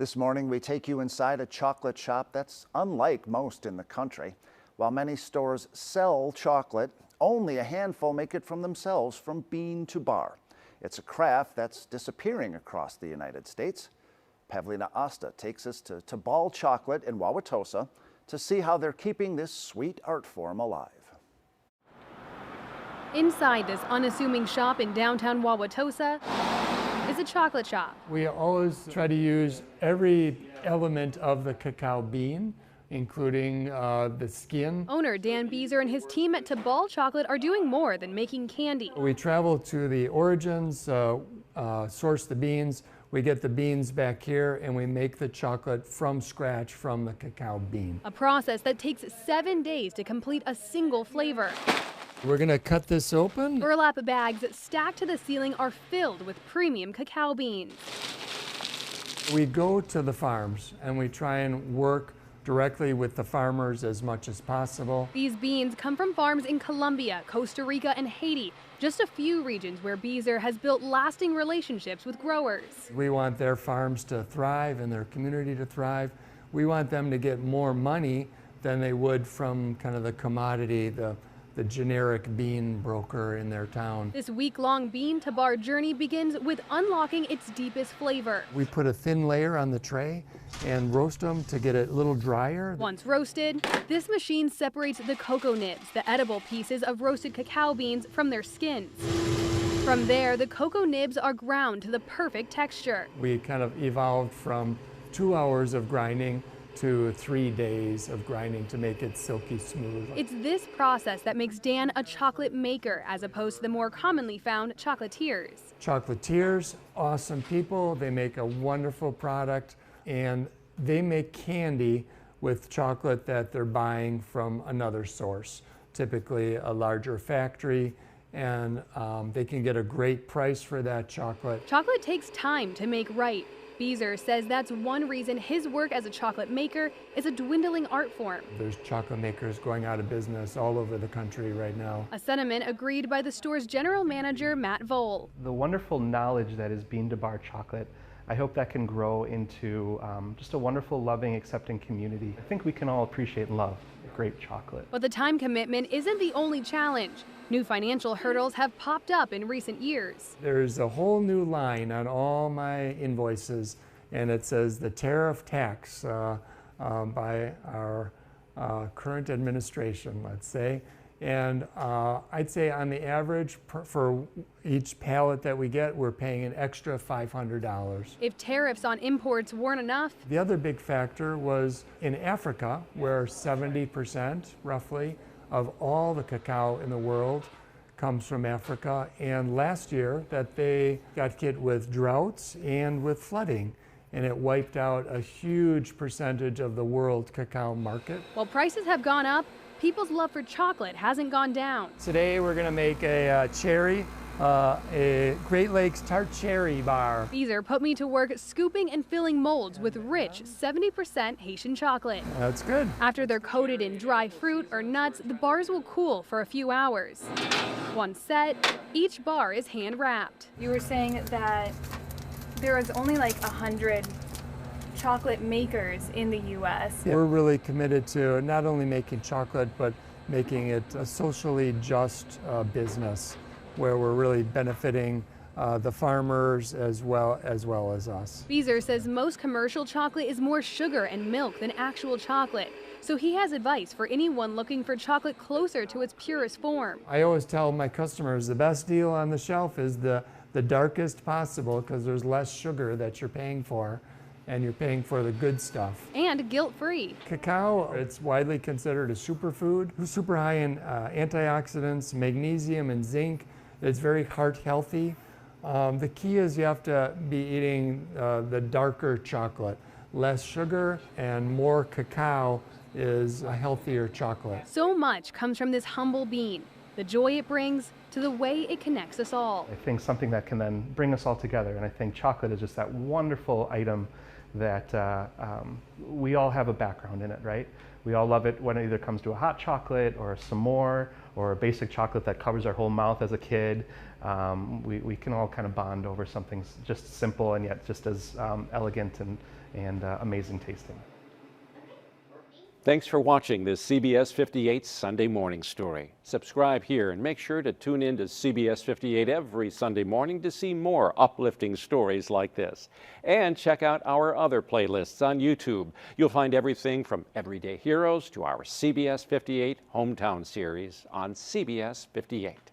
This morning, we take you inside a chocolate shop that's unlike most in the country. While many stores sell chocolate, only a handful make it from themselves from bean to bar. It's a craft that's disappearing across the United States. Pavlina Asta takes us to Tabal Chocolate in Wauwatosa to see how they're keeping this sweet art form alive. Inside this unassuming shop in downtown Wauwatosa is a chocolate shop. We always try to use every element of the cacao bean, including the skin. Owner Dan Beezer and his team at Tabal Chocolate are doing more than making candy. We travel to the origins, source the beans, we get the beans back here, and we make the chocolate from scratch from the cacao bean. A process that takes 7 days to complete a single flavor. We're going to cut this open. Burlap bags stacked to the ceiling are filled with premium cacao beans. We go to the farms and we try and work directly with the farmers as much as possible. These beans come from farms in Colombia, Costa Rica, and Haiti, just a few regions where Beezer has built lasting relationships with growers. We want their farms to thrive and their community to thrive. We want them to get more money than they would from kind of the commodity, the generic bean broker in their town. This week-long bean to bar journey begins with unlocking its deepest flavor. We put a thin layer on the tray and roast them to get it a little drier. Once roasted, this machine separates the cocoa nibs, the edible pieces of roasted cacao beans, from their skins. From there, the cocoa nibs are ground to the perfect texture. We kind of evolved from 2 hours of grinding to 3 days of grinding to make it silky smooth. It's this process that makes Dan a chocolate maker as opposed to the more commonly found chocolatiers. Chocolatiers, awesome people. They make a wonderful product and they make candy with chocolate that they're buying from another source, typically a larger factory, and they can get a great price for that chocolate. Chocolate takes time to make right. Beezer says that's one reason his work as a chocolate maker is a dwindling art form. There's chocolate makers going out of business all over the country right now. A sentiment agreed by the store's general manager, Matt Vole. The wonderful knowledge that is bean to bar chocolate, I hope that can grow into just a wonderful, loving, accepting community. I think we can all appreciate and love great chocolate. But the time commitment isn't the only challenge. New financial hurdles have popped up in recent years. There's a whole new line on all my invoices, and it says the tariff tax by our current administration, let's say. And I'd say on the average, for each pallet that we get, we're paying an extra $500. If tariffs on imports weren't enough. The other big factor was in Africa, where 70% roughly of all the cacao in the world comes from Africa. And last year that they got hit with droughts and with flooding, and it wiped out a huge percentage of the world cacao market. While prices have gone up, people's love for chocolate hasn't gone down. Today we're going to make a Great Lakes tart cherry bar. Beezer put me to work scooping and filling molds with rich 70% Haitian chocolate. That's good. After they're coated in dry fruit or nuts, the bars will cool for a few hours. Once set, each bar is hand wrapped. You were saying that there was only like 100 chocolate makers in the U.S. We're really committed to not only making chocolate, but making it a socially just business where we're really benefiting the farmers as well as us. Beezer says most commercial chocolate is more sugar and milk than actual chocolate. So he has advice for anyone looking for chocolate closer to its purest form. I always tell my customers the best deal on the shelf is the darkest possible, because there's less sugar that you're paying for, and you're paying for the good stuff. And guilt-free. Cacao, it's widely considered a superfood, super high in antioxidants, magnesium and zinc. It's very heart healthy. The key is you have to be eating the darker chocolate. Less sugar and more cacao is a healthier chocolate. So much comes from this humble bean, the joy it brings to the way it connects us all. I think something that can then bring us all together, and I think chocolate is just that wonderful item that we all have a background in it, right? We all love it when it either comes to a hot chocolate or a s'more or a basic chocolate that covers our whole mouth as a kid. We can all kind of bond over something just simple and yet just as elegant and amazing tasting. Thanks for watching this CBS 58 Sunday Morning Story. Subscribe here and make sure to tune in to CBS 58 every Sunday morning to see more uplifting stories like this. And check out our other playlists on YouTube. You'll find everything from Everyday Heroes to our CBS 58 Hometown series on CBS 58.